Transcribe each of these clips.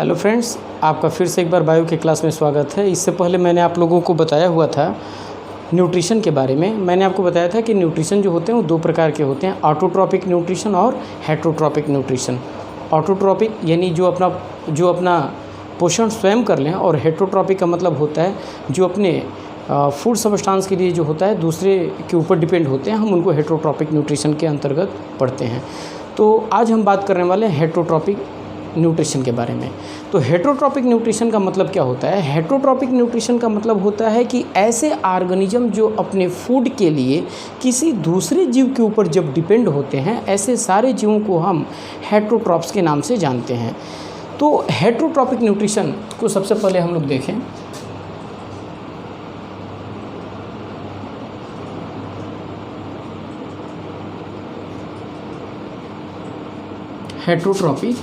Hello friends, आपका फिर से एक बार बायो के क्लास में स्वागत है। इससे पहले मैंने आप लोगों को बताया हुआ था न्यूट्रिशन के बारे में। मैंने आपको बताया था कि न्यूट्रिशन जो होते हैं वो दो प्रकार के होते हैं, ऑटोट्रॉपिक न्यूट्रिशन और हेटरोट्रॉपिक न्यूट्रिशन। ऑटोट्रॉपिक यानी जो अपना पोषण स्वयं कर लें, और हेटरोट्रॉपिक का मतलब होता है जो अपने फूड सब्सटेंस के लिए जो होता है दूसरे के ऊपर डिपेंड होते हैं, हम उनको हेटरोट्रॉपिक न्यूट्रिशन के अंतर्गत पढ़ते हैं। तो आज हम बात करने वाले हैं हेटरोट्रॉपिक न्यूट्रिशन के बारे में। तो हेटरोट्रॉपिक न्यूट्रिशन का मतलब क्या होता है? हेटरोट्रॉपिक न्यूट्रिशन का मतलब होता है कि ऐसे ऑर्गेनिज्म जो अपने फूड के लिए किसी दूसरे जीव के ऊपर जब डिपेंड होते हैं, ऐसे सारे जीवों को हम हेटरोट्रॉप्स के नाम से जानते हैं। तो हेटरोट्रॉपिक न्यूट्रिशन को सबसे पहले हम लोग देखें। Heterotrophic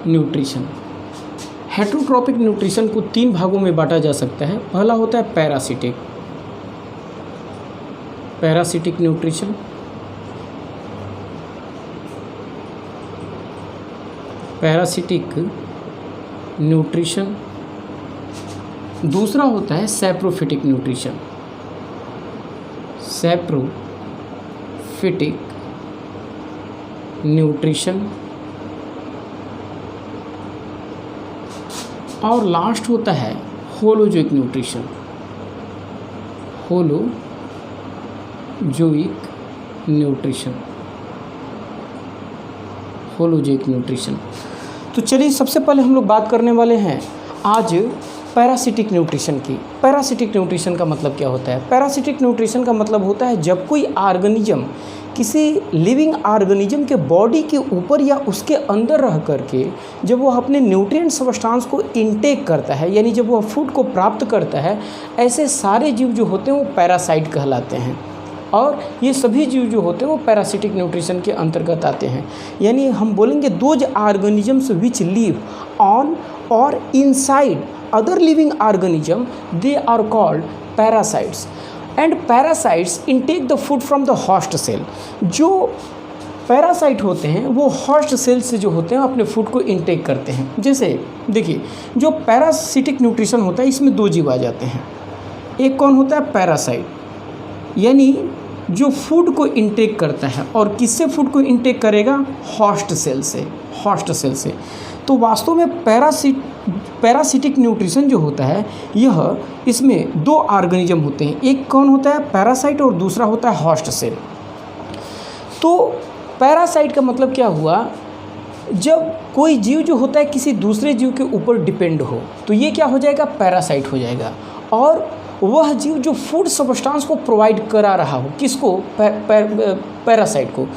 nutrition. हेटरोट्रॉपिक न्यूट्रिशन को तीन भागों में बांटा जा सकता है। पहला होता है पैरासिटिक न्यूट्रिशन। Parasitic nutrition. दूसरा होता है सैप्रोफिटिक न्यूट्रिशन। Saprophytic nutrition. और लास्ट होता है होलोजोइक न्यूट्रिशन। Holozoic nutrition. तो चलिए सबसे पहले हम लोग बात करने वाले हैं आज पैरासिटिक न्यूट्रिशन की। पैरासिटिक न्यूट्रिशन का मतलब क्या होता है? पैरासिटिक न्यूट्रिशन का मतलब होता है जब कोई ऑर्गेनिज्म किसी लिविंग ऑर्गेनिज्म के बॉडी के ऊपर या उसके अंदर रह करके जब वो अपने न्यूट्रिएंट सब्सटेंस को इनटेक करता है, यानी जब वो फूड को प्राप्त करता है, ऐसे सारे जीव जो होते हैं वो पैरासाइट कहलाते हैं। और ये सभी जीव जो होते हैं वो पैरासिटिक न्यूट्रिशन के अंतर्गत आते हैं। यानी हम बोलेंगे those organisms which live on और inside other living organism, they are called parasites. And parasites intake the food from the host cell. जो पैरासाइट होते हैं वो होस्ट सेल से जो होते हैं अपने फूड को इनटेक करते हैं। जैसे देखिए, जो पैरासिटिक न्यूट्रिशन होता है इसमें दो जीव आ जाते हैं। एक कौन होता है? पैरासाइट, यानी जो फूड को इनटेक करता है। और किससे फूड को इनटेक करेगा? होस्ट सेल से। तो वास्तव में पैरासिटिक न्यूट्रिशन जो होता है यह इसमें दो ऑर्गेनिज्म होते हैं। एक कौन होता है? पैरासाइट, और दूसरा होता है होस्ट सेल। तो पैरासाइट का मतलब क्या हुआ? जब कोई जीव जो होता है किसी दूसरे जीव के ऊपर डिपेंड हो तो ये क्या हो जाएगा? पैरासाइट हो जाएगा। और वह जीव जो फूड सब्सटेंस को प्रोवाइड करा रहा हो, किसको? पैरासाइट को,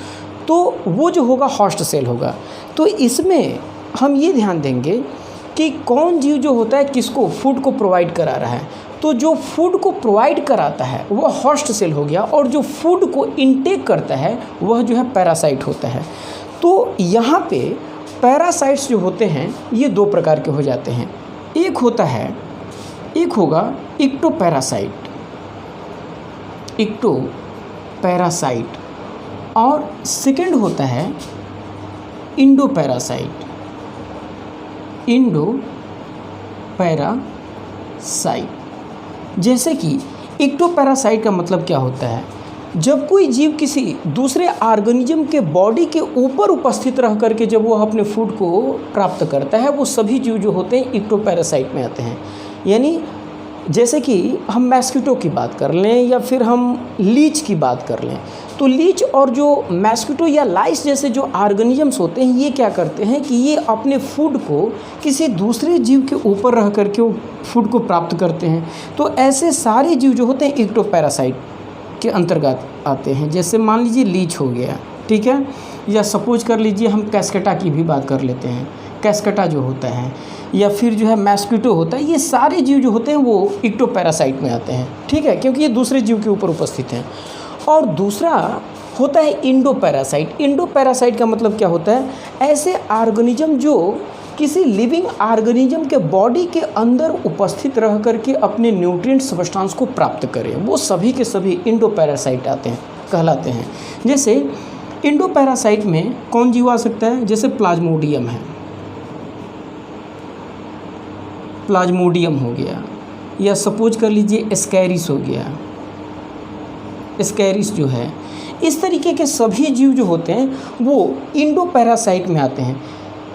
तो वो जो होगा होस्ट सेल होगा। तो इसमें हम ये ध्यान देंगे कि कौन जीव जो होता है किसको फूड को प्रोवाइड करा रहा है। तो जो फूड को प्रोवाइड कराता है वह होस्ट सेल हो गया, और जो फूड को इनटेक करता है वह जो है पैरासाइट होता है। तो यहाँ पे पैरासाइट्स जो होते हैं ये दो प्रकार के हो जाते हैं। एक होगा इक्टोपैरासाइट, और सेकंड होता है इंडोपैरासाइट। जैसे कि इक्टोपैरासाइट का मतलब क्या होता है? जब कोई जीव किसी दूसरे ऑर्गेनिज्म के बॉडी के ऊपर उपस्थित रह करके जब वो अपने फूड को प्राप्त करता है, वो सभी जीव जो होते हैं इक्टोपैरासाइट में आते हैं। यानी जैसे कि हम मॉस्किटो की बात कर लें या फिर हम लीच की बात कर लें, तो लीच और जो मॉस्किटो या लाइस जैसे जो ऑर्गेनिजम्स होते हैं ये क्या करते हैं कि ये अपने फूड को किसी दूसरे जीव के ऊपर रह करके वो फूड को प्राप्त करते हैं। तो ऐसे सारे जीव जो होते हैं इक्टोपैरासाइट के अंतर्गत आते हैं। जैसे मान लीजिए लीच हो गया, ठीक है, या सपोज कर लीजिए हम कैस्केटा की भी बात कर लेते हैं। कैस्केटा जो होता है या फिर जो है मॉस्किटो होता है, ये सारे जीव जो होते हैं वो इक्टोपैरासाइट में आते हैं, ठीक है, क्योंकि ये दूसरे जीव के ऊपर उपस्थित हैं। और दूसरा होता है इंडोपैरासाइट। इंडोपैरासाइट का मतलब क्या होता है? ऐसे ऑर्गेनिज्म जो किसी लिविंग ऑर्गेनिज्म के बॉडी के अंदर उपस्थित रह करके अपने न्यूट्रिएंट सब्सटेंस को प्राप्त करें, वो सभी के सभी इंडोपैरासाइट आते हैं कहलाते हैं। जैसे इंडोपैरासाइट में कौन जीव आ सकता है? जैसे प्लाज्मोडियम है, प्लाज्मोडियम हो गया, या सपोज कर लीजिए एस्कैरिस हो गया, एस्कैरिस जो है, इस तरीके के सभी जीव जो होते हैं वो इंडोपैरासाइट में आते हैं।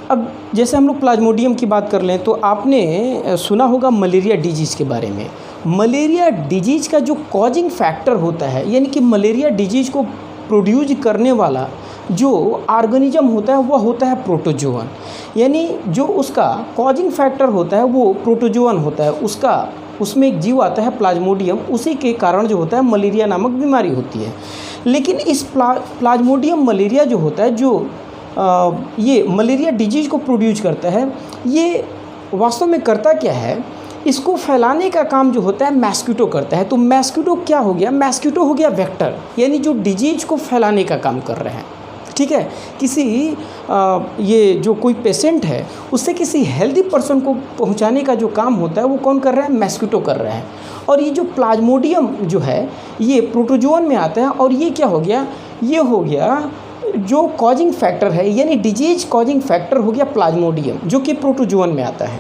अब जैसे हम लोग प्लाज्मोडियम की बात कर लें तो आपने सुना होगा मलेरिया डिजीज़ के बारे में। मलेरिया डिजीज़ का जो कॉजिंग फैक्टर होता है, यानी कि मलेरिया डिजीज़ को प्रोड्यूस करने वाला जो ऑर्गेनिज्म होता है वह होता है प्रोटोजोअन। यानी जो उसका कॉजिंग फैक्टर होता है वो प्रोटोजोअन होता है, उसमें एक जीव आता है प्लाज्मोडियम, उसी के कारण जो होता है मलेरिया नामक बीमारी होती है। लेकिन इस प्लाज्मोडियम मलेरिया जो होता है, जो ये मलेरिया डिजीज़ को प्रोड्यूस करता है, ये वास्तव में करता क्या है? इसको फैलाने का काम जो होता है मॉस्किटो करता है। तो मॉस्किटो क्या हो गया? मॉस्किटो हो गया वेक्टर, यानी जो डिजीज़ को फैलाने का काम कर रहे हैं। ठीक है, किसी ये जो कोई पेशेंट है उससे किसी हेल्दी पर्सन को पहुंचाने का जो काम होता है वो कौन कर रहा है? मॉस्किटो कर रहा है। और ये जो प्लाज्मोडियम जो है ये प्रोटोजोअन में आता है, और ये क्या हो गया? ये हो गया जो कॉजिंग फैक्टर है, यानी डिजीज कॉजिंग फैक्टर हो गया प्लाज्मोडियम, जो कि प्रोटोजोअन में आता है।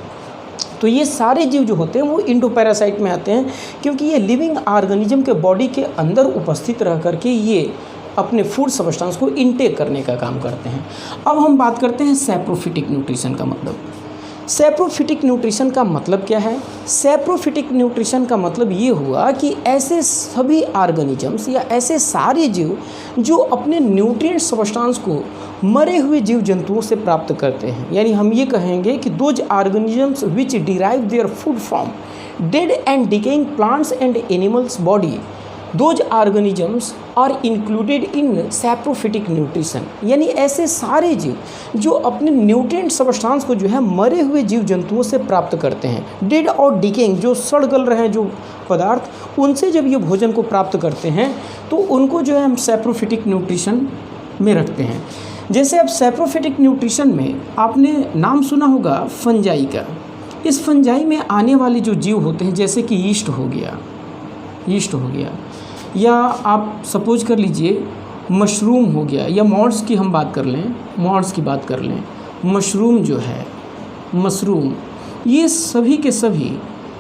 तो ये सारे जीव जो होते हैं वो इंडोपैरासाइट में आते हैं, क्योंकि ये लिविंग ऑर्गेनिज्म के बॉडी के अंदर उपस्थित रह करके ये अपने फूड सब्सटेंस को इनटेक करने का काम करते हैं। अब हम बात करते हैं सैप्रोफिटिक न्यूट्रिशन का मतलब। सैप्रोफिटिक न्यूट्रिशन का मतलब क्या है? सैप्रोफिटिक न्यूट्रिशन का मतलब ये हुआ कि ऐसे सभी ऑर्गेनिजम्स या ऐसे सारे जीव जो अपने न्यूट्रिएंट सब्सटेंस को मरे हुए जीव जंतुओं से प्राप्त करते हैं, यानी हम ये कहेंगे कि those organisms which derive their food from dead and decaying plants and animals body, those organisms are included in saprophytic nutrition. यानी ऐसे सारे जीव जो अपने न्यूट्रिएंट सब्सटेंस को जो है मरे हुए जीव जंतुओं से प्राप्त करते हैं, डेड और डिकेइंग जो सड़ गल रहे हैं जो पदार्थ, उनसे जब ये भोजन को प्राप्त करते हैं तो उनको जो है हम सैप्रोफिटिक न्यूट्रिशन में रखते हैं। जैसे अब सैप्रोफिटिक न्यूट्रिशन में आपने नाम सुना होगा फंजाई का। इस फंजाई में आने वाले जो जीव होते हैं, जैसे कि यीस्ट हो गया, या आप सपोज कर लीजिए मशरूम हो गया, या मॉड्स की हम बात कर लें, मशरूम जो है, मशरूम, ये सभी के सभी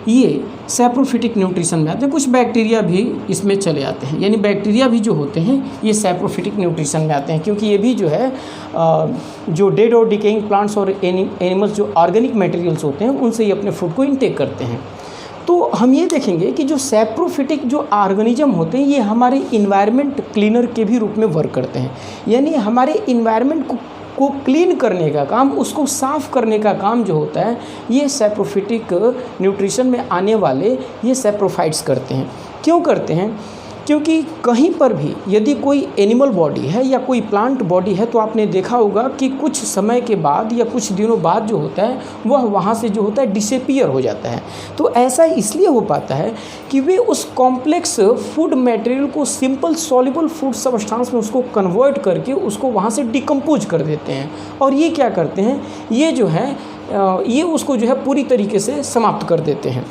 ये सैप्रोफिटिक न्यूट्रिशन में आते हैं। कुछ बैक्टीरिया भी इसमें चले आते हैं, यानी बैक्टीरिया भी जो होते हैं ये सैप्रोफिटिक न्यूट्रिशन में आते हैं, क्योंकि ये भी जो है जो डेड और डिकेइंग प्लांट्स और एनिमल्स जो ऑर्गेनिक मटेरियल्स होते हैं उनसे ये अपने फूड को इनटेक करते हैं। तो हम ये देखेंगे कि जो सैप्रोफिटिक जो ऑर्गेनिज्म होते हैं ये हमारे इन्वायरमेंट क्लीनर के भी रूप में वर्क करते हैं, यानी हमारे इन्वायरमेंट को क्लीन करने का काम, उसको साफ़ करने का काम जो होता है ये सैप्रोफिटिक न्यूट्रिशन में आने वाले ये सैप्रोफाइट्स करते हैं। क्यों करते हैं? क्योंकि कहीं पर भी यदि कोई एनिमल बॉडी है या कोई प्लांट बॉडी है तो आपने देखा होगा कि कुछ समय के बाद या कुछ दिनों बाद जो होता है वह वहाँ से जो होता है डिसअपीयर हो जाता है। तो ऐसा इसलिए हो पाता है कि वे उस कॉम्प्लेक्स फूड मटेरियल को सिंपल सॉल्युबल फूड सब्सटेंस में उसको कन्वर्ट करके उसको वहाँ से डिकम्पोज कर देते हैं, और ये क्या करते हैं, ये जो है ये उसको जो है पूरी तरीके से समाप्त कर देते हैं।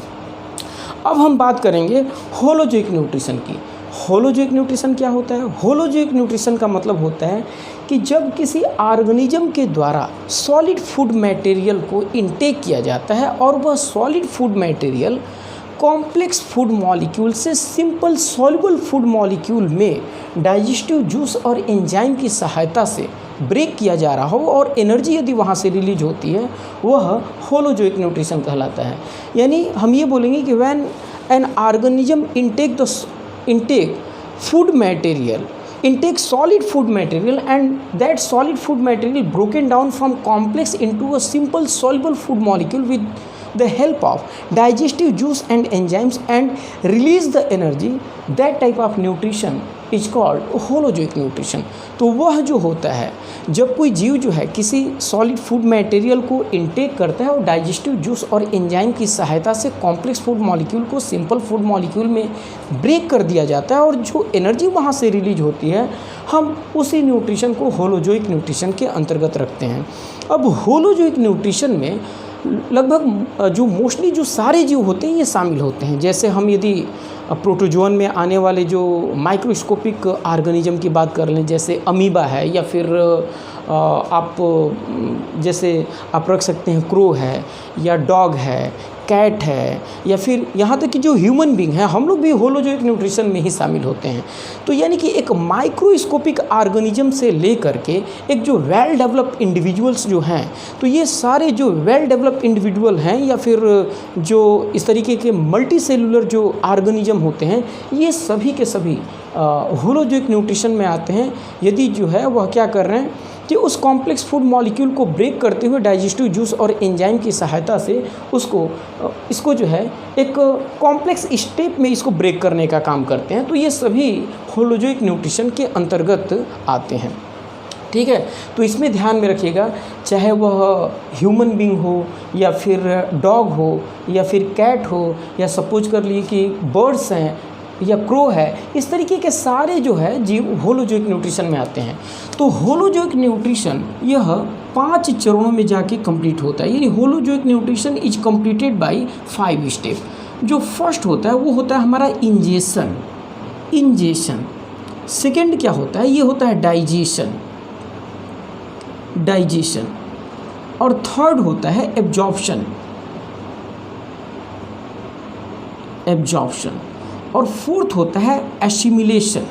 अब हम बात करेंगे होलोजोइक न्यूट्रिशन की। होलोजोइक न्यूट्रिशन क्या होता है? होलोजोइक न्यूट्रिशन का मतलब होता है कि जब किसी ऑर्गेनिज्म के द्वारा सॉलिड फूड मटेरियल को इनटेक किया जाता है और वह solid food material complex food molecule से सिंपल सॉल्युबल फूड मॉलिक्यूल में डाइजेस्टिव जूस और एंजाइम की सहायता से ब्रेक किया जा रहा हो और एनर्जी यदि वहाँ से रिलीज होती है, वह होलोजोइक न्यूट्रिशन कहलाता है। यानी हम ये बोलेंगे कि when an organism intake solid food material and that solid food material broken down from complex into a simple soluble food molecule with the help of digestive juice and enzymes and release the energy, that type of nutrition is called holozoic nutrition। तो वह जो होता है जब कोई जीव जो है किसी सॉलिड फूड मटेरियल को इनटेक करता है और डाइजेस्टिव जूस और एंजाइम की सहायता से कॉम्प्लेक्स फूड मॉलिक्यूल को सिंपल फूड मॉलिक्यूल में ब्रेक कर दिया जाता है और जो एनर्जी वहाँ से रिलीज होती है, हम उसी न्यूट्रिशन को होलोजोइक न्यूट्रिशन के अंतर्गत रखते हैं। अब होलोजोइक न्यूट्रिशन में लगभग जो मोस्टली जो सारे जीव होते हैं ये शामिल होते हैं। जैसे हम यदि प्रोटोजोन में आने वाले जो माइक्रोस्कोपिक ऑर्गेनिज्म की बात कर लें, जैसे अमीबा है, या फिर आप जैसे आप रख सकते हैं क्रो है, या डॉग है, कैट है, या फिर यहाँ तक कि जो ह्यूमन बीइंग है, हम लोग भी होलोजोइक न्यूट्रिशन में ही शामिल होते हैं। तो यानी कि एक माइक्रोस्कोपिक ऑर्गेनिज्म से लेकर के एक जो वेल डेवलप्ड इंडिविजुअल्स जो हैं, तो ये सारे जो वेल डेवलप्ड इंडिविजुअल हैं या फिर जो इस तरीके के मल्टी सेलुलर जो ऑर्गेनिज्म होते हैं, ये सभी के सभी होलोजोइक न्यूट्रिशन में आते हैं। यदि जो है वह क्या कर रहे हैं कि उस कॉम्प्लेक्स फूड मॉलिक्यूल को ब्रेक करते हुए डाइजेस्टिव जूस और एंजाइम की सहायता से इसको जो है एक कॉम्प्लेक्स स्टेप में इसको ब्रेक करने का काम करते हैं। तो ये सभी होलोजोइक न्यूट्रिशन के अंतर्गत आते हैं। ठीक है, तो इसमें ध्यान में रखिएगा, चाहे वह ह्यूमन बीइंग हो या फिर डॉग हो या फिर कैट हो, या सपोज कर लिए कि बर्ड्स हैं या क्रो है, इस तरीके के सारे जो है जीव होलोजोइक न्यूट्रिशन में आते हैं। तो होलोजोइक न्यूट्रिशन यह 5 चरणों में जाके कंप्लीट होता है, यानी holozoic nutrition is completed by 5 step. जो फर्स्ट होता है वो होता है हमारा इंजेशन। सेकंड क्या होता है, ये होता है डाइजेशन। और थर्ड होता है एब्जॉर्प्शन। और फोर्थ होता है एसिमिलेशन।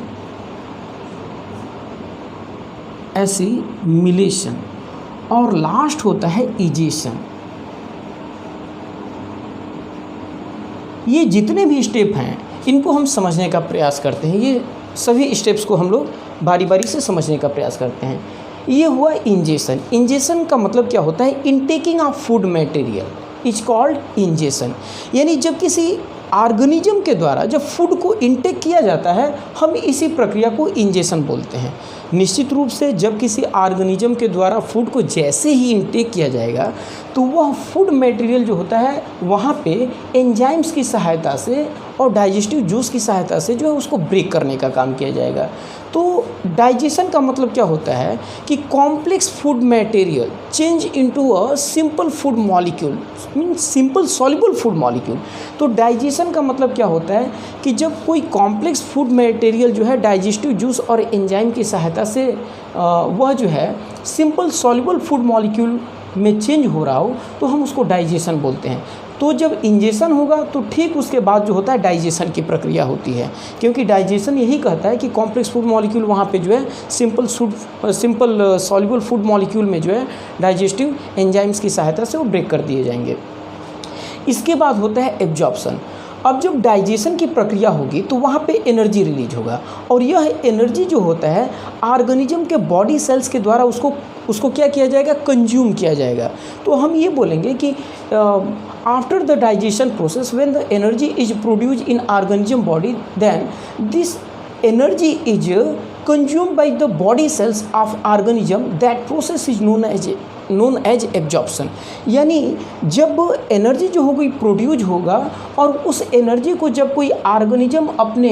और लास्ट होता है इजेशन। ये जितने भी स्टेप हैं इनको हम समझने का प्रयास करते हैं। ये सभी स्टेप्स को हम लोग बारी बारी से समझने का प्रयास करते हैं। ये हुआ इंजेशन। इंजेशन का मतलब क्या होता है, intaking of food material is called ingestion. यानी जब किसी ऑर्गेनिज्म के द्वारा जब फूड को इंटेक किया जाता है, हम इसी प्रक्रिया को इंजेशन बोलते हैं। निश्चित रूप से जब किसी ऑर्गेनिज्म के द्वारा फूड को जैसे ही इंटेक किया जाएगा, तो वह फूड मटेरियल जो होता है वहाँ पे एंजाइम्स की सहायता से और डाइजेस्टिव जूस की सहायता से जो है उसको ब्रेक करने का काम किया जाएगा। तो डाइजेशन का मतलब क्या होता है कि complex food material change into a simple food molecule, means simple soluble food molecule. तो डाइजेशन का मतलब क्या होता है कि जब कोई कॉम्प्लेक्स फूड मटेरियल जो है डाइजेस्टिव जूस और एंजाइम की सहायता से वह जो है सिंपल सॉल्युबल फूड मॉलिक्यूल में चेंज हो रहा हो, तो हम उसको डाइजेशन बोलते हैं। तो जब इंजेशन होगा तो ठीक उसके बाद जो होता है डाइजेशन की प्रक्रिया होती है, क्योंकि डाइजेशन यही कहता है कि कॉम्प्लेक्स फूड मॉलिक्यूल वहाँ पे जो है सिंपल सॉल्युबल फूड मॉलिक्यूल में जो है डाइजेस्टिव एंजाइम्स की सहायता से वो ब्रेक कर दिए जाएंगे। इसके बाद होता है एब्जॉर्प्शन। अब जब डाइजेशन की प्रक्रिया होगी तो वहाँ पे एनर्जी रिलीज होगा, और यह एनर्जी जो होता है ऑर्गेनिज्म के बॉडी सेल्स के द्वारा उसको क्या किया जाएगा, कंज्यूम किया जाएगा। तो हम ये बोलेंगे कि after the digestion process when the energy is produced in organism body, then this energy is consumed by the body cells of organism, that process is known as absorption. यानी जब एनर्जी जो होगी प्रोड्यूस होगा और उस energy को जब कोई ऑर्गेनिज्म अपने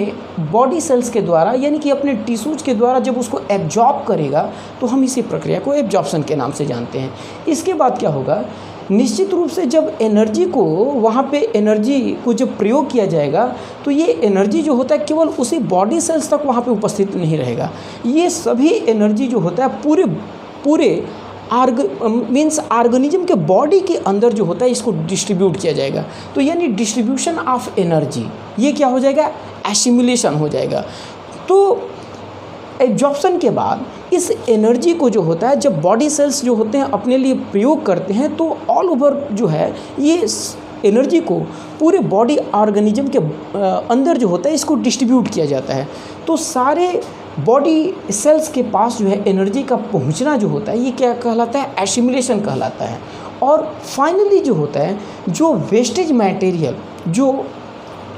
बॉडी सेल्स के द्वारा यानी कि अपने टिश्यूज के द्वारा जब उसको एब्जॉर्ब करेगा, तो हम इसी प्रक्रिया को एब्जॉर्प्शन के नाम से जानते हैं। इसके बाद क्या होगा, निश्चित रूप से जब एनर्जी को वहाँ पे एनर्जी को जब प्रयोग किया जाएगा, तो ये एनर्जी जो होता है केवल उसी बॉडी सेल्स तक वहाँ पे उपस्थित नहीं रहेगा। ये सभी एनर्जी जो होता है पूरे मीन्स ऑर्गेनिज्म के बॉडी के अंदर जो होता है इसको डिस्ट्रीब्यूट किया जाएगा। तो यानी डिस्ट्रीब्यूशन ऑफ एनर्जी, ये क्या हो जाएगा, एसिमिलेशन हो जाएगा। तो एब्जॉर्प्शन के बाद इस एनर्जी को जो होता है जब बॉडी सेल्स जो होते हैं अपने लिए प्रयोग करते हैं, तो ऑल ओवर जो है ये एनर्जी को पूरे बॉडी ऑर्गेनिज्म के अंदर जो होता है इसको डिस्ट्रीब्यूट किया जाता है। तो सारे बॉडी सेल्स के पास जो है एनर्जी का पहुंचना जो होता है ये क्या कहलाता है, एसिमिलेशन कहलाता है। और फाइनली जो होता है जो वेस्टेज मटेरियल जो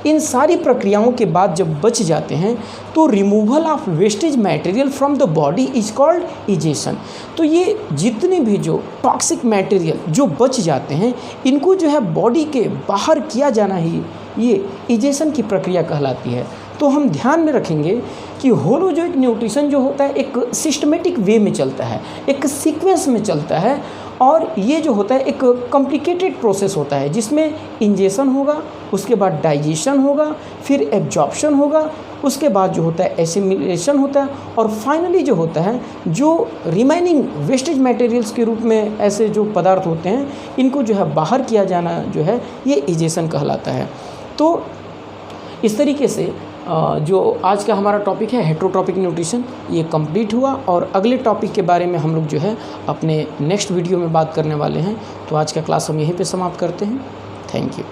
इन सारी प्रक्रियाओं के बाद जब बच जाते हैं, तो removal of wastage material from the body is called egestion. तो ये जितने भी जो टॉक्सिक मटेरियल जो बच जाते हैं इनको जो है बॉडी के बाहर किया जाना ही ये इजेशन की प्रक्रिया कहलाती है। तो हम ध्यान में रखेंगे कि होलोजोइक न्यूट्रिशन जो होता है एक सिस्टमेटिक वे में चलता है, एक सीक्वेंस में चलता है, और ये जो होता है एक कॉम्प्लिकेटेड प्रोसेस होता है जिसमें इंजेशन होगा, उसके बाद डाइजेशन होगा, फिर एब्जॉर्प्शन होगा, उसके बाद जो होता है एसिमिलेशन होता है, और फाइनली जो होता है जो रिमेनिंग वेस्टेज मटेरियल्स के रूप में ऐसे जो पदार्थ होते हैं इनको जो है बाहर किया जाना जो है ये इजेशन कहलाता है। तो इस तरीके से जो आज का हमारा टॉपिक है हेट्रोट्रॉपिक न्यूट्रिशन ये कंप्लीट हुआ, और अगले टॉपिक के बारे में हम लोग जो है अपने नेक्स्ट वीडियो में बात करने वाले हैं। तो आज का क्लास हम यहीं पे समाप्त करते हैं। Thank you.